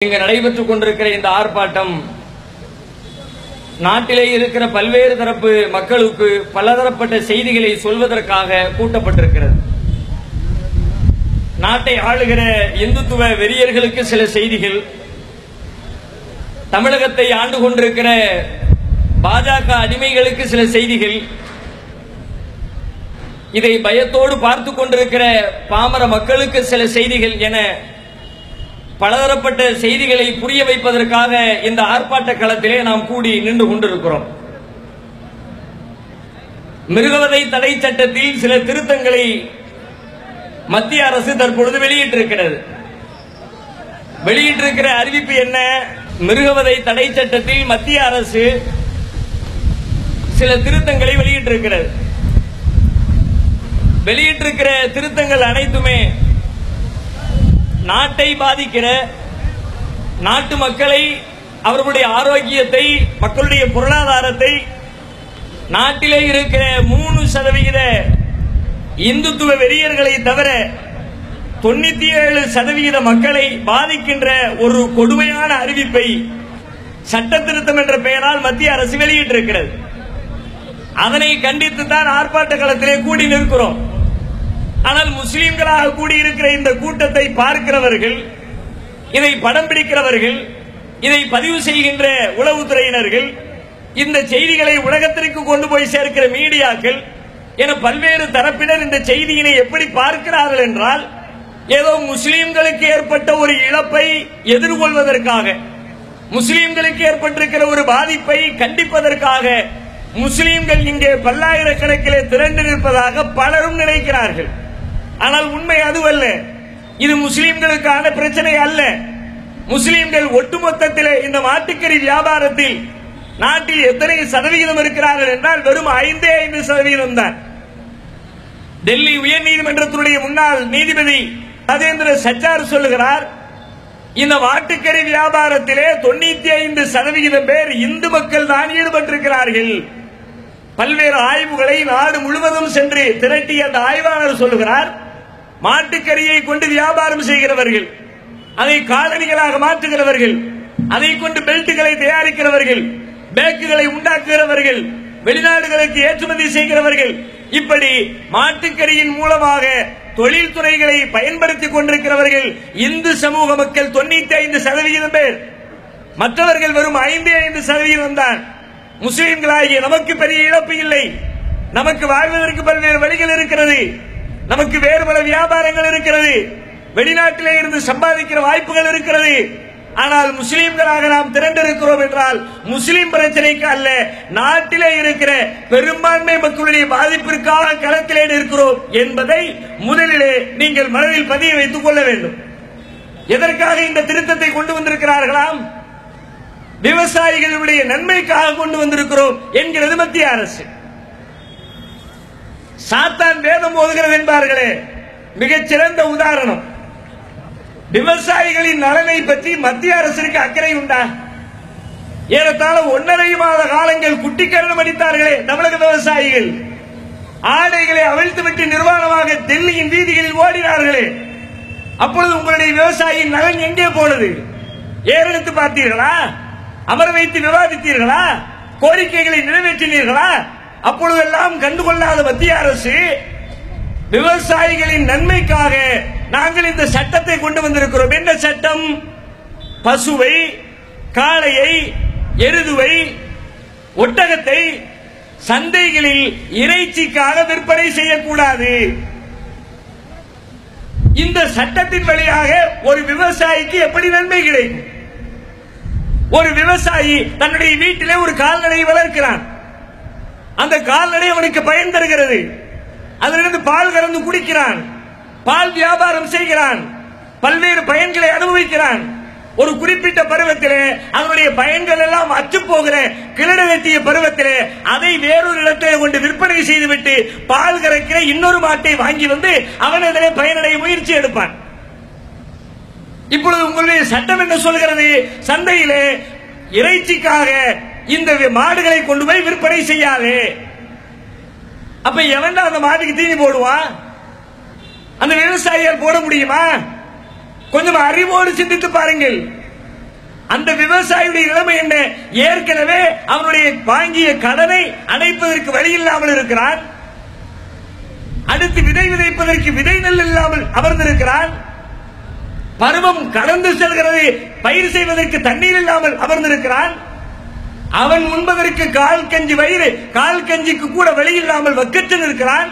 இங்கு நடைபெற்றுக் கொண்டிருக்கிற இந்த ஆர்ப்பாட்டம் நாட்டிலே இருக்கிற பல்வேறு தரப்பு மக்களுக்கு பலதரப்பட்ட செய்திகளை சொல்வதற்காக கூட்டப்பட்டிருக்கிறது. நாட்டை ஆளுகிற இந்துத்துவ வெறியர்களுக்கு சில செய்திகள், தமிழகத்தை ஆண்டு கொண்டிருக்கிற பாஜக அடிமைகளுக்கு சில செய்திகள், இதை பயத்தோடு பார்த்துக் கொண்டிருக்கிற பாமர மக்களுக்கு சில செய்திகள் என பலதரப்பட்ட செய்திகளை புரிய வைப்பதற்காக இந்த ஆர்ப்பாட்ட களத்திலே நாம் கூடி நின்று கொண்டிருக்கிறோம். மிருகவதை தடை சட்டத்தில் சில திருத்தங்களை மத்திய அரசு தற்பொழுது வெளியிட்டிருக்கிறது. வெளியிட்டிருக்கிற அறிவிப்பு என்ன? மிருகவதை தடை சட்டத்தில் மத்திய அரசு சில திருத்தங்களை வெளியிட்டிருக்கிறது. வெளியிட்டிருக்கிற திருத்தங்கள் அனைத்துமே நாட்டை பாதிக்கிற, நாட்டு மக்களை, அவர்களுடைய ஆரோக்கியத்தை, மக்களுடைய பொருளாதாரத்தை, நாட்டிலே இருக்கிற 3% இந்துத்துவ வெறியர்களை தவிர 97% மக்களை பாதிக்கின்ற ஒரு கொடுமையான அறிவிப்பை சட்ட திருத்தம் என்ற பெயரால் மத்திய அரசு வெளியிட்டிருக்கிறது. அதனை கண்டித்துத்தான் ஆர்ப்பாட்ட களத்திலே கூடி நிற்கிறோம். ஆனால் முஸ்லிம்களாக கூடியிருக்கிற இந்த கூட்டத்தை பார்க்கிறவர்கள், இதை படம் பிடிக்கிறவர்கள், இதை பதிவு செய்கின்ற உளவுத்துறையினர்கள், இந்த செய்திகளை உலகத்திற்கு கொண்டு போய் சேர்க்கிற மீடியாக்கள் என பல்வேறு தரப்பினர் இந்த செய்தியினை எப்படி பார்க்கிறார்கள் என்றால், ஏதோ முஸ்லிம்களுக்கு ஏற்பட்ட ஒரு இழப்பை எதிர்கொள்வதற்காக, முஸ்லிம்களுக்கு ஏற்பட்டிருக்கிற ஒரு பாதிப்பை கண்டிப்பதற்காக முஸ்லிம்கள் இங்கே பல்லாயிரக்கணக்கிலே திரண்டு நிற்பதாக பலரும் நினைக்கிறார்கள். ஆனால் உண்மை அதுவல்ல. இது முஸ்லிம்களுக்கான பிரச்சனை அல்ல. முஸ்லிம்கள் ஒட்டுமொத்தத்திலே இந்த மாட்டுக்கறி வியாபாரத்தில் நாட்டில் எத்தனை சதவிகிதம் இருக்கிறார்கள் என்றால் வெறும் 5% தான். டெல்லி உயர்நீதிமன்றத்தினுடைய முன்னாள் நீதிபதி ராஜேந்திர சச்சார் சொல்லுகிறார், இந்த மாட்டுக்கறி வியாபாரத்திலே 95% பேர் இந்து மக்கள் தான் ஈடுபட்டிருக்கிறார்கள். பல்வேறு ஆய்வுகளை நாடு முழுவதும் சென்று திரட்டிய அந்த ஆய்வாளர் சொல்லுகிறார், மாட்டுக்கறியை கொண்டு வியாபாரம் செய்கிறவர்கள், அதை காலணிகளாக மாற்றுகிறவர்கள், அதை கொண்டு பெல்ட்டுகளை தயாரிக்கிறவர்கள், பேக்குகளை உண்டாக்குகிறவர்கள், வெளிநாடுகளுக்கு ஏற்றுமதி செய்கிறவர்கள், இப்படி மாட்டுக்கறியின் மூலமாக தொழில்துறைகளை பயன்படுத்திக் கொண்டிருக்கிறவர்கள் இந்து சமூக மக்கள் 95% பேர். மற்றவர்கள் வெறும் 5% தான். முஸ்லிம்களாகிய நமக்கு பெரிய இழப்பு இல்லை. நமக்கு வாழ்வதற்கு பல்வேறு வழிகள் இருக்கிறது. நமக்கு வேறு பல வியாபாரங்கள் இருக்கிறது. வெளிநாட்டிலே இருந்து சம்பாதிக்கிற வாய்ப்புகள் இருக்கிறது. ஆனால் முஸ்லிம்களாக நாம் திரண்டிருக்கிறோம் என்றால் முஸ்லிம் பிரச்சனைக்கு அல்ல, நாட்டிலே இருக்கிற பெரும்பான்மை மக்களுடைய பாதிப்பிற்காக களத்திலே இருக்கிறோம் என்பதை முதலிலே நீங்கள் மனதில் பதிய வைத்துக் கொள்ள வேண்டும். எதற்காக இந்த திருத்தத்தை கொண்டு வந்திருக்கிறார்களாம்? விவசாயிகளுடைய நன்மைக்காக கொண்டு வந்திருக்கிறோம் என்கிறது மத்திய அரசு. சாத்தான் வேதம் ஓதுகிறது என்பார்களே, மிகச்சிறந்த உதாரணம். விவசாயிகளின் நலனை பற்றி மத்திய அரசுக்கு அக்கறை உண்டா? ஏறத்தாழ 1.5 மாத காலங்கள் குட்டிக்கரணம் அடித்தார்களே தமிழக விவசாயிகள். ஆடைகளை அவிழ்த்துவிட்டு நிர்வாணமாக டெல்லியின் வீதிகளில் ஓடினார்களே, அப்பொழுது உங்களுடைய விவசாயியின் நலன் எங்கே போனது? ஏறெடுத்து பார்த்தீர்களா? அமர வைத்து விவாதித்தீர்களா? கோரிக்கைகளை நிறைவேற்றினீர்களா? அப்பொழுதெல்லாம் கண்டுகொள்ளாத மத்திய அரசு விவசாயிகளின் நன்மைக்காக நாங்கள் இந்த சட்டத்தை கொண்டு வந்திருக்கிறோம். என்ன சட்டம்? பசுவை, காளையை, எருதுவை, ஒட்டகத்தை சந்தைகளில் இறைச்சிக்காக விற்பனை செய்யக்கூடாது. இந்த சட்டத்தின் வழியாக ஒரு விவசாயிக்கு எப்படி நன்மை கிடைக்கும்? ஒரு விவசாயி தன்னுடைய வீட்டிலே ஒரு கால்நடை வளர்க்கிறான். அந்த கால்நடை அவனுக்கு பயன் தருகிறது. அதிலிருந்து பால் கறந்து குடிக்கிறான், பால் வியாபாரம் செய்கிறான், பல்வேறு பயன்களை அனுபவிக்கிறான். ஒரு குறிப்பிட்ட பருவத்திலே அதனுடைய பயன்கள் எல்லாம் அற்று போகிற கிளடவெட்டிய பருவத்திலே அதை வேறொரு இடத்திலே கொண்டு விற்பனை செய்துவிட்டு பால் கறக்கிற இன்னொரு மாட்டை வாங்கி வந்து அவன் அதிலே பயனடைய முயற்சி எடுப்பான். இப்பொழுது உங்களுடைய சட்டம் என்ன சொல்கிறது? சந்தையிலே இறைச்சிக்காக இந்த மாடுகளை கொண்டு போய் விற்பனை செய்யாது. அப்ப எவன் அந்த மாட்டுக்கு தீனி போடுவான்? அந்த விவசாயியால் போட முடியுமா? கொஞ்சம் அறிவோடு சிந்தித்து பாருங்கள். அந்த விவசாயியுடைய நிலைமை என்ன? ஏற்கனவே அவனுடைய வாங்கிய கடனை அடைப்பதற்கு வழி இல்லாமல் இருக்கிறான். அடுத்து விதை விதைப்பதற்கு விதை நெல் இல்லாமல் அமர்ந்திருக்கிறான். பருவம் கடந்து செல்கிறது, பயிர் செய்வதற்கு தண்ணீர் இல்லாமல் அமர்ந்திருக்கிறான். அவன் உண்பதற்கு கால் கஞ்சி வயிறு, கால் கஞ்சிக்கு கூட வழி இல்லாமல் வக்கற்று இருக்கிறான்.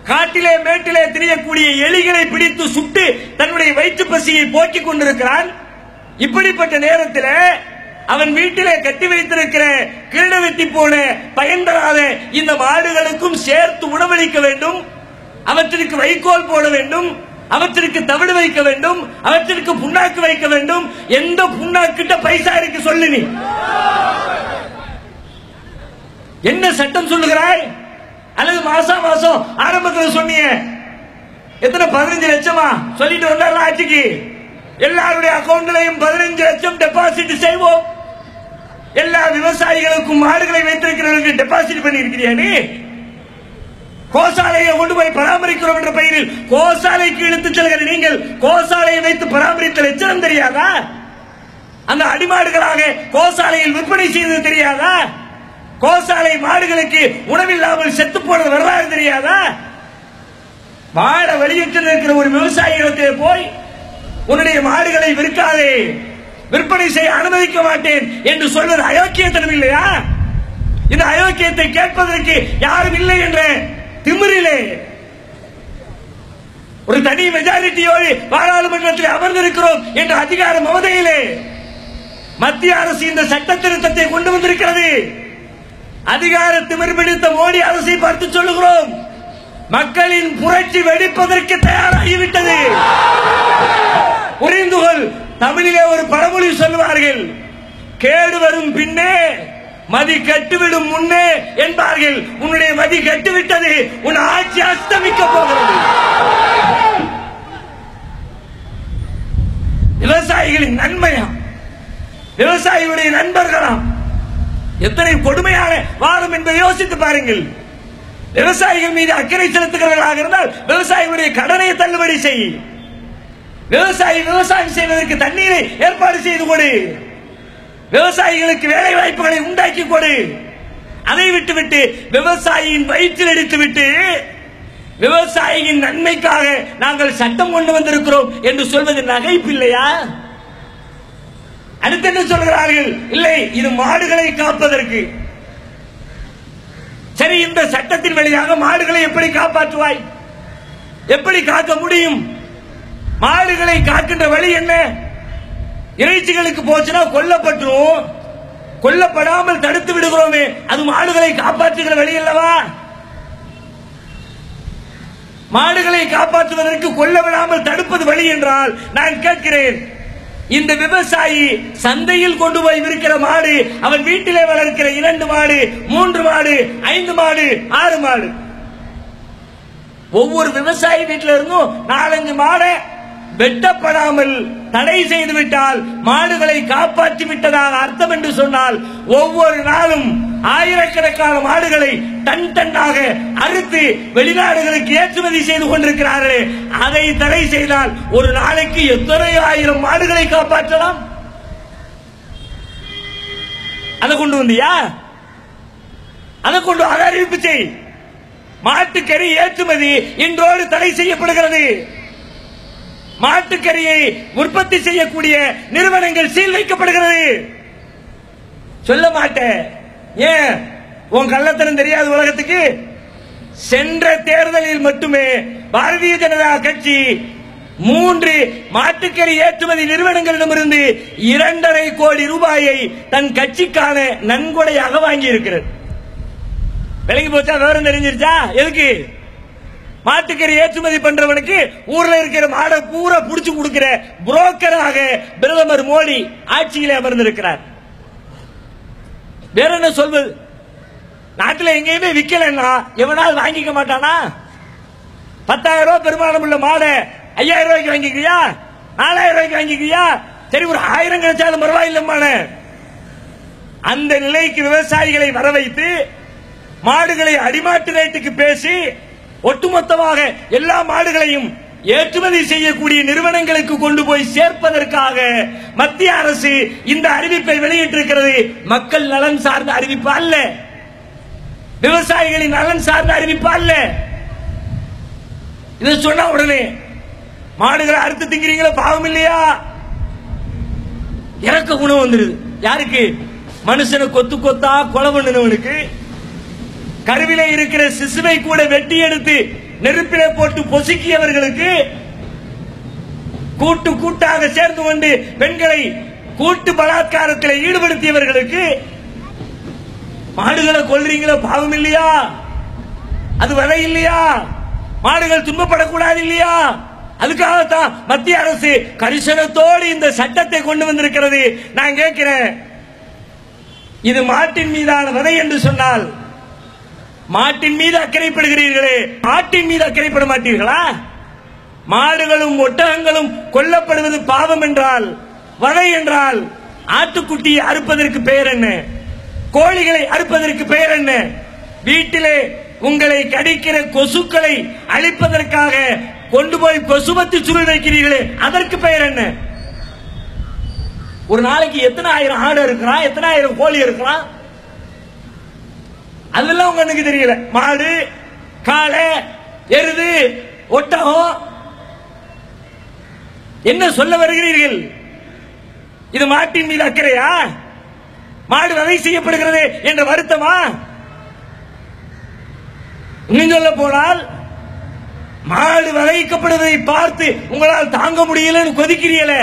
காட்டிலே மேட்டிலே திரியக்கூடிய எலிகளை பிடித்து சுட்டு தன்னுடைய வயிற்று பசியை போக்கிக் கொண்டிருக்கிறான். இப்படிப்பட்ட நேரத்தில் அவன் வீட்டிலே கட்டி வைத்திருக்கிற கிரீடவெட்டி போல பயன் தராத இந்த மாடுகளுக்கும் சேர்த்து உணவளிக்க வேண்டும், அவற்றிற்கு வைக்கோல் போட வேண்டும், அவற்றிற்கு தவிடு வைக்க வேண்டும், அவற்றிற்கு புண்ணாக்கு வைக்க வேண்டும். எந்த புண்ணாக்கிட்ட பைசா இருக்கு சொல்லு? நீ என்ன சட்டம் சொல்லுகிறாய்? அல்லது மாசம் மாசம் ஆரம்பத்தில் சொன்னீங்க எத்தனை 15 லட்சமா சொல்லிட்டு வந்தால ஆட்சிக்கு எல்லாருடைய அக்கவுண்ட்லையும் 15 லட்சம் டெபாசிட் செய்வோம். எல்லா விவசாயிகளுக்கும் மாடுகளை வைத்திருக்கிறவர்களுக்கு டெபாசிட் பண்ணி இருக்கிறியா? நீ கோசாலையை கொண்டு போய் பராமரிக்கிறோம் என்ற பெயரில் கோசாலைக்கு இழுத்து செல்கிற நீங்கள் கோசாலையை வைத்து பராமரித்த லட்சணம் தெரியாதா? அந்த அடிமாடுகளாக கோசாலையில் விற்பனை செய்தது தெரியாதா? கோசாலை மாடுகளுக்கு உணவில்லாமல் செத்து போனது வரலாறு தெரியாதா? வாழ வெளியிட்டு இருக்கிற ஒரு விவசாயிகளுக்கு போய் உன்னுடைய மாடுகளை விற்காதே, விற்பனை செய்ய அனுமதிக்க மாட்டேன் என்று சொல்வது அயோக்கியத்தனம் இல்லையா? இந்த அயோக்கியத்தை கேட்பதற்கு யாரும் இல்லை என்ற திமிரிலே ஒரு தனி மெஜாரிட்டியோடு பாராளுமன்றத்தில் அமர்ந்திருக்கிறோம் என்ற அதிகார மமதையிலே மத்திய அரசு இந்த சட்ட திருத்தத்தை கொண்டு வந்திருக்கிறது. அதிகார திமிர் பிடித்த மோடி அரசை பார்த்து சொல்லுகிறோம், மக்களின் புரட்சி வெடிப்பதற்கு தயாராகிவிட்டது. புரிந்து கொள். தமிழிலே ஒரு பழமொழி சொல்லுவார்கள், கேடு வரும் பின்னே மதி கட்டுவிடும் முன்னே என்பார்கள். உன்னுடைய மதி கட்டுவிட்டது, உன் ஆட்சி அஸ்தமிக்க போகிறது. விவசாயிகளின் நன்மையா, விவசாயிகளுடைய நண்பர்களாம், எத்தனை கொடுமையான வாதம் என்பதை யோசித்து பாருங்கள். விவசாயிகள் மீது அக்கறை செலுத்துகிறவர்களாக இருந்தால் விவசாயிகளுடைய கடனை தள்ளுபடி செய், விவசாயம் செய்வதற்கு தண்ணீரை ஏற்பாடு செய்து கொடு, விவசாயிகளுக்கு வேலை வாய்ப்புகளை உண்டாக்கி கொடு. அதை விட்டுவிட்டு விவசாயியின் வயிற்றில் அடித்துவிட்டு விவசாயியின் நன்மைக்காக நாங்கள் சட்டம் கொண்டு வந்திருக்கிறோம் என்று சொல்வது நகைப்பில்லையா? அடுத்து என்ன சொல்கிறார்கள்? இல்லை, இது மாடுகளை காப்பதற்கு. சரி, இந்த சட்டத்தின் வழியாக மாடுகளை எப்படி காப்பாற்றுவாய்? எப்படி காக்க முடியும்? மாடுகளை காக்கின்ற வழி என்ன? இறைச்சிகளுக்கு போச்சுன்னா கொல்லப்பட்டுரும், கொல்லப்படாமல் தடுத்து விடுகிறோமே, அது மாடுகளை காப்பாற்றுகிற வழி அல்லவா? மாடுகளை காப்பாற்றுவதற்கு கொல்ல விடாமல் தடுப்பது வழி என்றால் நான் கேட்கிறேன், இந்த விவசாயி சந்தையில் கொண்டு போய் விற்கிற மாடு, அவன் வீட்டிலே வளர்க்கிற 2 மாடு, 3 மாடு, 5 மாடு, 6 மாடு, ஒவ்வொரு விவசாயி வீட்டில இருந்தும் 4-5 மாடை வெட்டப்படாமல் தடை செய்து விட்டால் மாடுகளை காப்பாற்றி விட்டதாக அர்த்தம் என்று சொன்னால், ஒவ்வொரு நாளும் ஆயிரக்கணக்கான மாடுகளை டன் டன்னாக அறுத்து வெளிநாடுகளுக்கு ஏற்றுமதி செய்து கொண்டிருக்கிறார்களே, அதை தடை செய்தால் ஒரு நாளைக்கு எத்தனை ஆயிரம் மாடுகளை காப்பாற்றலாம்? அதை கொண்டு வந்தியா? அதை கொண்டு அதை அறிவிப்பு செய். மாட்டுக்கறி ஏற்றுமதி இன்றோடு தடை செய்யப்படுகிறது. மாட்டுக்கறியை உற்பத்தி செய்யக்கூடிய நிறுவனங்கள் சீல் வைக்கப்படுகிறது. சொல்ல மாட்டேன். ஏன்? உன் கள்ளத்தனம் தெரியாது உலகத்துக்கு. சென்ற தேர்தலில் மட்டுமே பாரதிய ஜனதா கட்சி 3 மாட்டுக்கறி ஏற்றுமதி நிறுவனங்களிடமிருந்து 2.5 கோடி ரூபாயை தன் கட்சிக்கான நன்கொடையாக வாங்கி இருக்கிறது. விலகி போச்சா? விவரம் தெரிஞ்சிருச்சா? எதுக்கு? மாட்டுக்கறி ஏற்றுமதி பண்றவனுக்கு ஊர்ல இருக்கிற மாடை பூரா புடிச்சு கொடுக்கிற புரோக்கராக பிரதமர் மோடி ஆட்சியிலே அமர்ந்திருக்கிறார். வேற என்ன சொல்வது? நாட்டில் எங்கேயுமே விக்கலன்னா எவனால் வாங்கிக்க மாட்டானா? 10,000 ரூபாய் பெருமானம் உள்ள மாடை 5,000 ரூபாய்க்கு வாங்கிக்கிறியா? 4,000 ரூபாய்க்கு வாங்கிக்கிறியா? சரி, ஒரு 1000 கிடைச்சாலும் பரவாயில்லைமான அந்த நிலைக்கு விவசாயிகளை வர வைத்து மாடுகளை அடிமாட்டு ரேட்டுக்கு பேசி ஒட்டுமொத்தமாக எல்லா மாடுகளையும் ஏற்றுமதி செய்யக்கூடிய நிறுவனங்களுக்கு கொண்டு போய் சேர்ப்பதற்காக மத்திய அரசு இந்த அறிவிப்பை வெளியிட்டிருக்கிறது. மக்கள் நலன் சார்ந்த அறிவிப்பு அல்ல, விவசாயிகளின் நலன் சார்ந்த அறிவிப்பு அல்ல. இதை சொன்ன உடனே மாடுகளை அறுத்து திங்கிறீங்களா, பாவம் இல்லையா? இறக்க குணம் வந்துருது. யாருக்கு? மனுஷனை கொத்து கொத்தா கொலை பண்ணினவனுக்கு, கருவிலே இருக்கிற சிசுவை கூட வெட்டி எடுத்து நெருப்பிலே போட்டு பொசுக்கியவர்களுக்கு, கூட்டு கூட்டாக சேர்ந்து கொண்டு பெண்களை கூட்டு பலாத்காரத்தில் ஈடுபடுத்தியவர்களுக்கு மாடுகளை கொல்றீங்களா, பாவம் இல்லையா? அது வதை இல்லையா? மாடுகள் துன்பப்படக்கூடாது இல்லையா? அதுக்காகத்தான் மத்திய அரசு கரிசனத்தோடு இந்த சட்டத்தை கொண்டு வந்திருக்கிறது. நான் கேட்கிறேன், இது மாட்டின் மீதான வதை என்று சொன்னால் மாட்டின் மீது அக்கறைப்படுகிறீர்களே, மாட்டின் மீது அக்கறைப்பட மாட்டீர்களா? மாடுகளும் ஒட்டகங்களும் கொல்லப்படுவது பாவம் என்றால், வதை என்றால், ஆட்டுக்குட்டியை அறுப்பதற்கு பெயர் என்ன? கோழிகளை அறுப்பதற்கு பெயர் என்ன? வீட்டிலே உங்களை கடிக்கிற கொசுக்களை அழிப்பதற்காக கொண்டு போய் கொசுபத்தி சுருள் வைக்கிறீர்களே, அதற்கு பெயர் என்ன? ஒரு நாளைக்கு எத்தனை ஆயிரம் ஆடு இருக்கிறான், எத்தனை ஆயிரம் கோழி இருக்கிறான், அதெல்லாம் உங்களுக்கு தெரியல. மாடு, காளை, எருது, ஒட்டகம், என்ன சொல்ல வருகிறீர்கள்? இது மாட்டின் மீது அக்கறையா? மாடு வதை செய்யப்படுகிறது என்ற வருத்தமா? இன்னும் சொல்ல போனால், மாடு வதைக்கப்படுவதை பார்த்து உங்களால் தாங்க முடியலன்னு கொதிக்கிறீங்களே,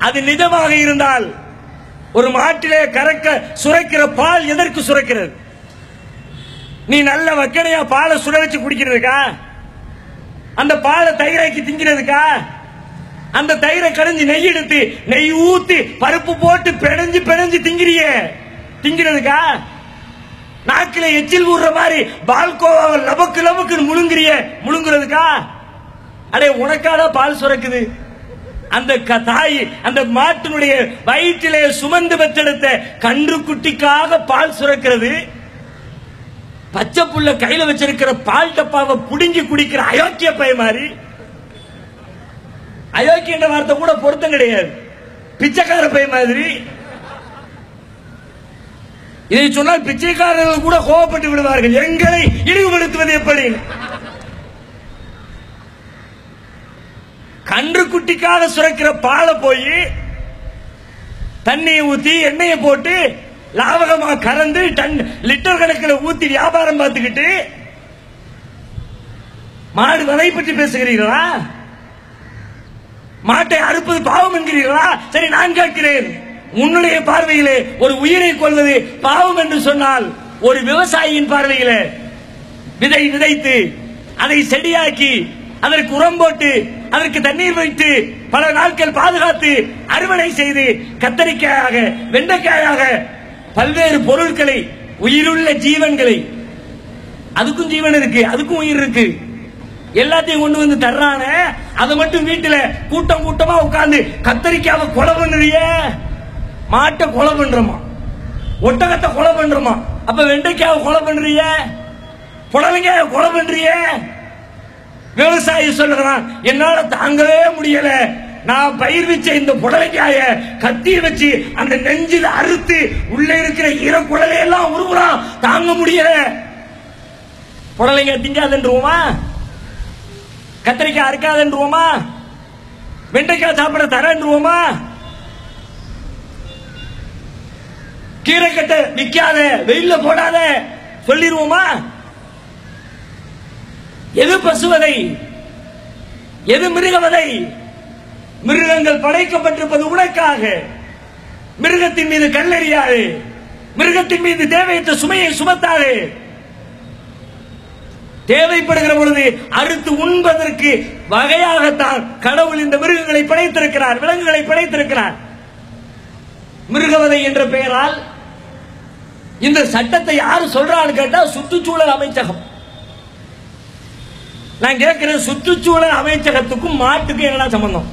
அது நிஜமாக இருந்தால் ஒரு மாட்டிலே கறக்க சுரைக்கிற பால் எதற்கு சுரைக்கிறது? நீ நல்ல வக்கனையா பாலை சுட வச்சு குடிக்கிறதுக்கா? அந்த பாலை தயிராக்கி திங்கிறதுக்கா? அந்த தயிரை கடைஞ்சி நெய் எடுத்து நெய் ஊத்தி பருப்பு போட்டு பிணைஞ்சு பிணைஞ்சு திங்கிறதுக்கா? நாக்கில எச்சில் ஊறுற மாதிரி பால்கோவா லபக்கு லபக்குன்னு முழுங்குறதுக்கா? அடே, உனக்காக பால் சுரக்குது. அந்த தாய் அந்த மாட்டினுடைய வயிற்றிலே சுமந்து பெற்றெடுத்த கன்று குட்டிக்காக பால் சுரக்கிறது. பச்சை புள்ள கையில வச்சிருக்கிற பால் டப்பாவை புடுங்கி குடிக்கிற அயோக்கிய பைய மாதிரி. அயோக்கிய என்ற வார்த்தை கூட பொருத்தம் கிடையாது, பிச்சைக்கார பைய மாதிரி. இதை சொன்னால் பிச்சைக்காரர்கள் கூட கோபப்பட்டு விடுவார்கள். எங்களை இழிவுபடுத்துவது எப்படி? கன்று குட்டிக்காக சுரக்கிற பாலை போய் தண்ணியை ஊத்தி எண்ணெயை போட்டு லாபகமா கறந்து லிட்டர் கணக்கில் ஊத்தி வியாபாரம் பார்த்துக்கிட்டு மாடு வதை பற்றி பேசுகிறீர்களா? மாட்டை அறுப்பது பாவம் என்கிறீர்களா? சரி, நான் கேட்கிறேன், உன்னுடைய பார்வையிலே ஒரு உயிரை கொள்வது பாவம் என்று சொன்னால், ஒரு விவசாயியின் பார்வையிலே விதை விதைத்து அதை செடியாக்கி அதற்கு உரம் போட்டு அதற்கு தண்ணீர் வைத்து பல நாட்கள் பாதுகாத்து அறுவடை செய்து கத்தரிக்காயாக வெண்டைக்காயாக பல்வேறு பொருட்களை, உயிருள்ள ஜீவன்களை, அதுக்கும் ஜீவன் இருக்கு, அதுக்கும் உயிர் இருக்கு, எல்லாத்தையும் கொண்டு வந்து தர்றான, அதை மட்டும் வீட்டுல கூட்டம் கூட்டமா உட்கார்ந்து கத்தரிக்காவை கொலை பண்ணுறிய, மாட்டை கொலை பண்றோமா, ஒட்டகத்தை கொலை பண்றோமா, அப்ப வெண்டைக்காவை கொலை பண்றிய, புடலங்காயை கொலை பண்றிய. விவசாயி சொல்றான், என்னால தாங்கவே முடியல, நான் பயிர் வச்ச இந்த புடலங்காய கத்தி வச்சு அந்த நெஞ்சில் அறுத்து உள்ள இருக்கிற ஈரக்குடலை எல்லாம் உருவுறான், தாங்க முடியல. புடலங்காய் திங்காதுன்றோமா? கத்திரிக்காய் அறுக்காதுன்றோமா? வெண்டைக்காய் சாப்பிட தரேன்றுவோமா? கீரைக்கட்டை விற்காத, வெயில்ல போடாத சொல்லிடுவோமா? எது பசுவதை, எது மிருகவதை? மிருகங்கள் படைக்கப்பட்டிருப்பது உனக்காக. மிருகத்தின் மீது கல்லெறியாது, மிருகத்தின் மீது தேவையற்ற சுமையை சுமத்தாது. தேவைப்படுகிற பொழுது அறுத்து உண்பதற்கு வகையாகத்தான் கடவுள் இந்த மிருகங்களை படைத்திருக்கிறார், விலங்குகளை படைத்திருக்கிறார். மிருகவதை என்ற பெயரால் இந்த சட்டத்தை யாரு சொல்றான்னு கேட்டா சுற்றுச்சூழல் அமைச்சகம். நான் கேட்கிறேன், சுற்றுச்சூழல் அமைச்சகத்துக்கும் மாட்டுக்கும் என்ன சம்பந்தம்?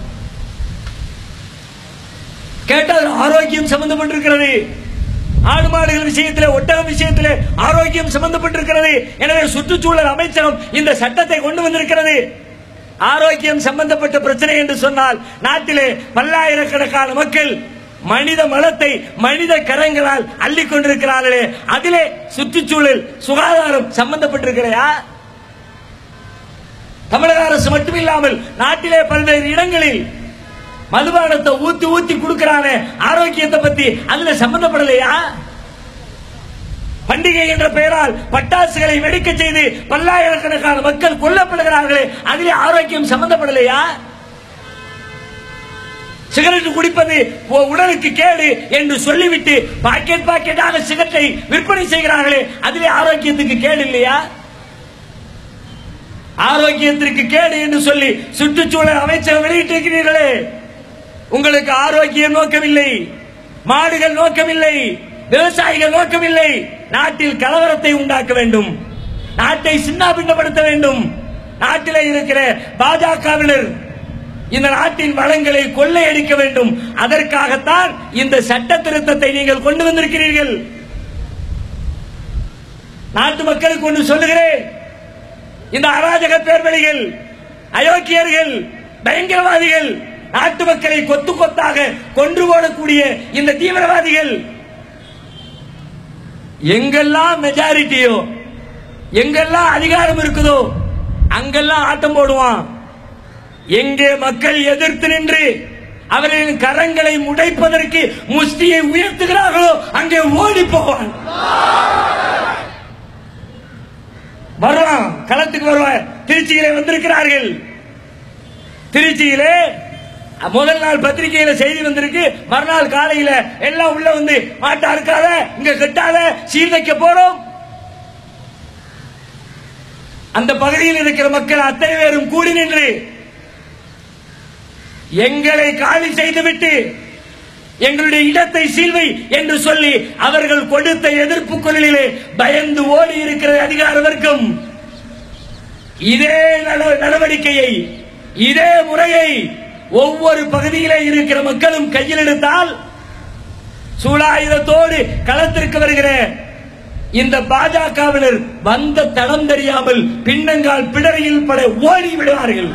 கேட்டால் ஆரோக்கியம் சம்பந்தப்பட்டிருக்கிறது. ஆடு மாடுகள் விஷயத்தில், ஒட்டகம் விஷயத்தில் ஆரோக்கியம் சம்பந்தப்பட்டிருக்கிறது. எனவே சுற்றுச்சூழல் அமைச்சகம் இந்த சட்டத்தை கொண்டு வந்திருக்கிறது. ஆரோக்கியம் சம்பந்தப்பட்ட பிரச்சனை என்று சொன்னால் நாட்டிலே பல்லாயிரக்கணக்கான மக்கள் மனித மலத்தை மனித கரங்களால் அள்ளி கொண்டிருக்கிறார்களே, அதிலே சுற்றுச்சூழல் சுகாதாரம் சம்பந்தப்பட்டிருக்கிறையா? தமிழக அரசு மட்டுமில்லாமல் நாட்டிலே பல்வேறு இடங்களில் மதுபானத்தை ஊத்தி ஊத்தி கொடுக்கிறானே, ஆரோக்கியத்தை பத்தி அதுல சம்பந்தப்படலையா? பண்டிகை என்ற பெயரால் பட்டாசுகளை வெடிக்க செய்து பல்லாயிரக்கணக்கான மக்கள் கொல்லப்படுகிறார்களே, அதிலே ஆரோக்கியம் சம்பந்தப்படலையா? சிகரெட் குடிப்பது உடலுக்கு கேடு என்று சொல்லிவிட்டு பாக்கெட் பாக்கெட்டாக சிகரெட்டை விற்பனை செய்கிறார்களே, அதிலே ஆரோக்கியத்துக்கு கேடு இல்லையா? ஆரோக்கியத்திற்கு கேடு என்று சொல்லி சுற்றுச்சூழல் அமைச்சர் வெளியிட்டிருக்கிறீர்களே, உங்களுக்கு ஆரோக்கியம் நோக்கமில்லை, மாடுகள் நோக்கமில்லை, விவசாயிகள் நோக்கமில்லை. நாட்டில் கலவரத்தை உண்டாக்க வேண்டும், நாட்டை சின்னாபின்னப்படுத்த வேண்டும். நாட்டிலே இருக்கிற பாஜகவினர் இந்த நாட்டின் வளங்களை கொள்ளையடிக்க வேண்டும். அதற்காகத்தான் இந்த சட்ட திருத்தத்தை நீங்கள் கொண்டு வந்திருக்கிறீர்கள். நாட்டு மக்களுக்கு ஒன்று சொல்லுகிறேன், இந்த அராஜக பேர்வழிகள், அயோக்கியர்கள், பயங்கரவாதிகள், நாட்டு மக்களை கொத்து கொத்தாக கொன்று போடக்கூடிய இந்த தீவிரவாதிகள் எங்கெல்லாம் மெஜாரிட்டியோ, எங்கெல்லாம் அதிகாரம் இருக்குதோ அங்கெல்லாம் ஆட்டம் போடுவான். எங்கே மக்கள் எதிர்த்து நின்று அவர்களின் கரங்களை முடைப்பதற்கு முஷ்டியை உயர்த்துகிறார்களோ அங்கே ஓடி போவான். வருவான், களத்துக்கு வருவான். திருச்சியிலே வந்திருக்கிறார்கள். திருச்சியிலே முதல் நாள் பத்திரிகையில செய்தி வந்திருக்கு, மறுநாள் காலையில எல்லாம் உள்ள வந்து மாட்டா இருக்காத, இங்க கட்டாத, சீர் வைக்க போறோம். அந்த பகுதியில் இருக்கிற மக்கள் அத்தனை பேரும் கூடி நின்று எங்களை காலி செய்துவிட்டு எங்களுடைய இடத்தை சீல்வை என்று சொல்லி அவர்கள் கொடுத்த எதிர்ப்பு குரலிலே பயந்து ஓடி இருக்கிற அதிகார வர்க்கம் இதே நடவடிக்கையை, இதே முறையை ஒவ்வொரு பகுதியிலே இருக்கிற மக்களும் கையில் எடுத்தால் சூலாயுதத்தோடு களத்திற்கு வருகிற இந்த பாஜகவினர் வந்த தடம் தெரியாமல் பின்னங்கால் பிடரியில் பட ஓடி விடுவார்கள்.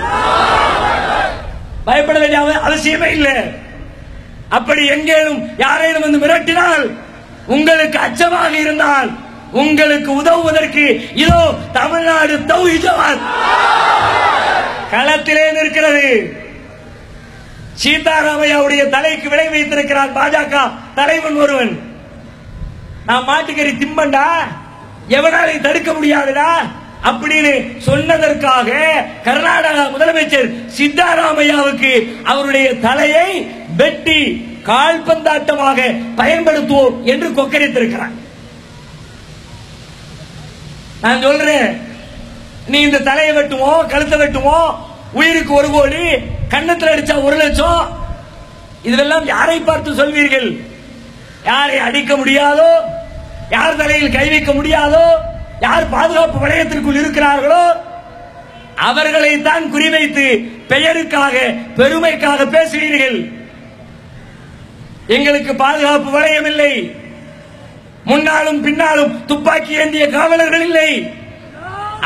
பயப்பட வேண்டிய அவசியமே இல்லை. அப்படி எங்கேனும் யாரேனும் வந்து மிரட்டினால், உங்களுக்கு அச்சமாக இருந்தால், உங்களுக்கு உதவுவதற்கு இதோ தமிழ்நாடு தௌஹீத் ஜமாத் களத்திலே நிற்கிறது. சீதாராமையாவுடைய தலைக்கு விலை வைத்திருக்கிறார் பாஜக தலைவன் ஒருவன். நான் மாட்டுக்கறி திம்பண்டா, எவனாலை தடுக்க முடியாதுடா அப்படின்னு சொன்னதற்காக கர்நாடகா முதலமைச்சர் சித்தாராமையாவுக்கு அவருடைய தலையை வெட்டி கால்பந்தாட்டமாக பயன்படுத்துவோம் என்று கொக்கரித்திருக்கிறார். நான் சொல்றேன், நீ இந்த தலையை வெட்டுவோம், கழுத்தை வெட்டுவோம், உயிருக்கு 1 கோடி, கண்ணத்தில் அடிச்சா 1 லட்சம், இதெல்லாம் யாரை பார்த்து சொல்வீர்கள்? யாரை அடிக்க முடியாதோ, யார் தலையில் கை வைக்க முடியாதோ, யார் பாதுகாப்பு வளையத்திற்குள் இருக்கிறார்களோ அவர்களை தான் குறிவைத்து பெயருக்காக பெருமைக்காக பேசுவீர்கள். எங்களுக்கு பாதுகாப்பு வளையம் இல்லை, முன்னாலும் பின்னாலும் துப்பாக்கி ஏந்திய காவலர்கள் இல்லை,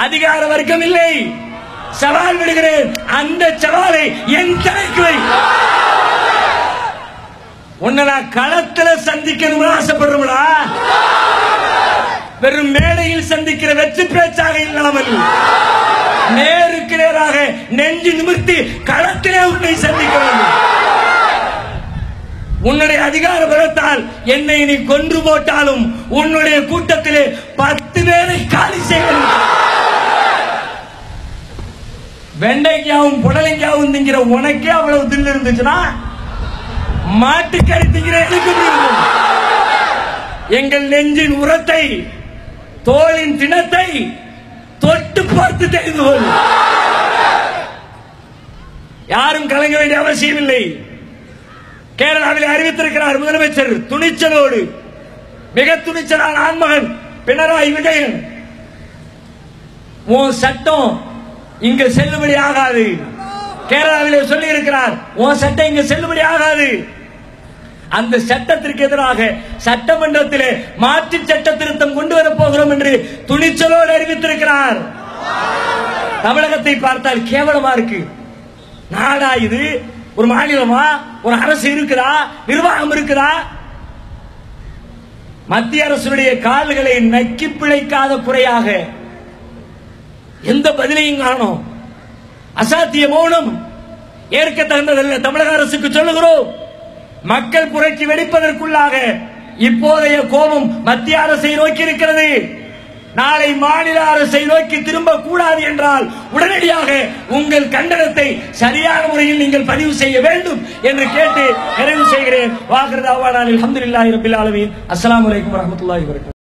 அதிகார வர்க்கம் இல்லை. சவால் விடுகிறேன், அந்த சவாலை என் தலைக்கு வை. உன்னை நான் களத்தில் சந்திக்கணும்னு ஆசைப்படுறோம்டா, வெறும் மேடையில் சந்திக்கிற வெற்றி பேச்சாக இல்லாமல் நேருக்கு நேராக நெஞ்சு நிமிர்த்தி களத்திலே உன்னை சந்திக்க வேண்டும். உன்னுடைய அதிகார பலத்தால் என்னை நீ கொன்று போட்டாலும் உன்னுடைய கூட்டத்திலே 10 பேரை காலி செய்ய. வெண்டைக்காவும் புடலைக்காவும் திங்கிற உனக்கே அவ்வளவு தில்லு இருந்துச்சுன்னா மாட்டுக்கறி திங்கிற எனக்கு எங்கள் நெஞ்சின் உரத்தை, தோளின் தினத்தை தொட்டு பார்த்து தெரிந்து கொள். யாரும் கலங்க வேண்டிய அவசியம் இல்லை. கேரளாவில் அறிவித்திருக்கிறார் முதலமைச்சர் துணிச்சலோடு, மிக துணிச்சலான ஆண்மகன் பினராயி விஜயன். உன் சட்டம் இங்க செல்லுபடி ஆகாது. கேரளாவிலே சொல்லி இருக்கிறார், உன் சட்டம் இங்க செல்லுபடி ஆகாது. அந்த சட்டத்திற்கு எதிராக சட்டமன்றத்திலே மாற்று சட்ட திருத்தம் கொண்டு வரப் போகிறோம் என்று துணிச்சலோடு அறிவித்திருக்கிறார். தமிழகத்தை பார்த்தால் கேவலமா இருக்கு. நாடா இது? ஒரு மாநிலமா? ஒரு அரசு இருக்குதா? நிர்வாகம் இருக்குதா? மத்திய அரசுடைய கால்களை நக்கி பிழைக்காத குறையாக எந்த பதிலையும் காணோம். அசாத்திய மௌனம் ஏற்க தகுந்ததல்ல. தமிழக அரசுக்கு சொல்லுகிறோம், மக்கள் புரட்சி வெடிப்பதற்குள்ளாக இப்போதைய கோபம் மத்திய அரசை நோக்கி இருக்கிறது. நாளை மாநில அரசை நோக்கி திரும்ப கூடாது என்றால் உடனடியாக உங்கள் கண்டனத்தை சரியான முறையில் நீங்கள் பதிவு செய்ய வேண்டும் என்று கேட்டு நிறைவு செய்கிறேன். வாஹிர் தஅவானா அல்ஹம்துலில்லாஹி ரப்பில் ஆலமீன். அஸ்ஸலாமு அலைக்கும் வரஹ்மத்துல்லாஹி வபரகாத்துஹு.